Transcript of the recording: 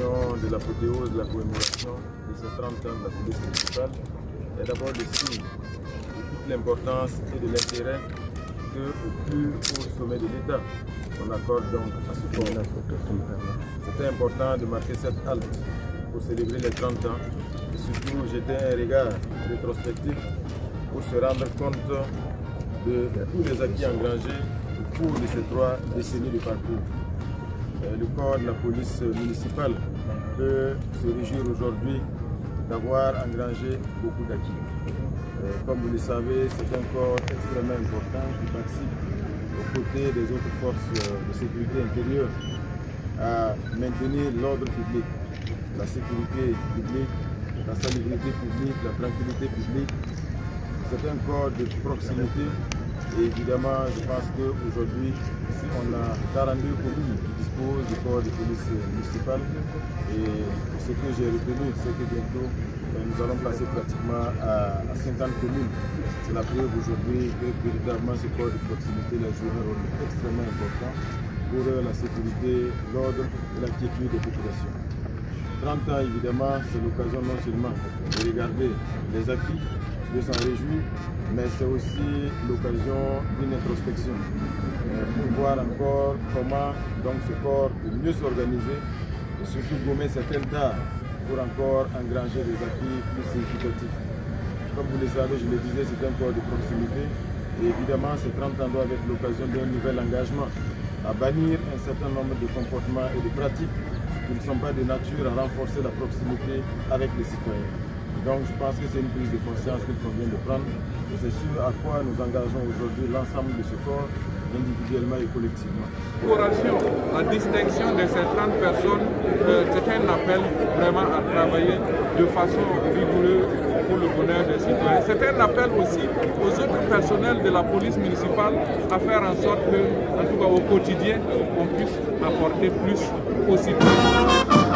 l'occasion de l'apothéose de la commémoration de ces 30 ans de la police municipale est d'abord le signe de toute l'importance et de l'intérêt qu'au plus haut sommet de l'État on accorde donc à ce corps. C'était important de marquer cette halte pour célébrer les 30 ans et surtout jeter un regard rétrospectif pour se rendre compte de tous les acquis engrangés au cours de ces 3 décennies de parcours. Le corps de la police municipale peut se réjouir aujourd'hui d'avoir engrangé beaucoup d'acquis. Comme vous le savez, c'est un corps extrêmement important qui participe aux côtés des autres forces de sécurité intérieure à maintenir l'ordre public, la sécurité publique, la salubrité publique, la tranquillité publique. C'est un corps de proximité et évidemment je pense qu'aujourd'hui si on a 42 communes qui disposent du corps de police municipale et ce que j'ai retenu c'est que bientôt nous allons passer pratiquement à 50 communes. C'est la preuve aujourd'hui que véritablement ce corps de proximité a joué un rôle extrêmement important pour la sécurité, l'ordre et la quiétude des populations. 30 ans évidemment c'est l'occasion non seulement de regarder les acquis, de s'en réjouir, mais c'est aussi l'occasion d'une introspection pour voir encore comment donc ce corps peut mieux s'organiser et surtout gommer certaines tares pour encore engranger des acquis plus significatifs. Comme vous le savez, je le disais, c'est un corps de proximité et évidemment ces 30 ans doivent être l'occasion d'un nouvel engagement à bannir un certain nombre de comportements et de pratiques qui ne sont pas de nature à renforcer la proximité avec les citoyens. Donc je pense que c'est une prise de conscience qu'il convient de prendre et c'est sûr à quoi nous engageons aujourd'hui l'ensemble de ce corps, individuellement et collectivement. La distinction de ces 30 personnes, c'est un appel vraiment à travailler de façon rigoureuse pour le bonheur des citoyens. C'est un appel aussi aux autres personnels de la police municipale à faire en sorte que, en tout cas au quotidien, on puisse apporter plus aux citoyens.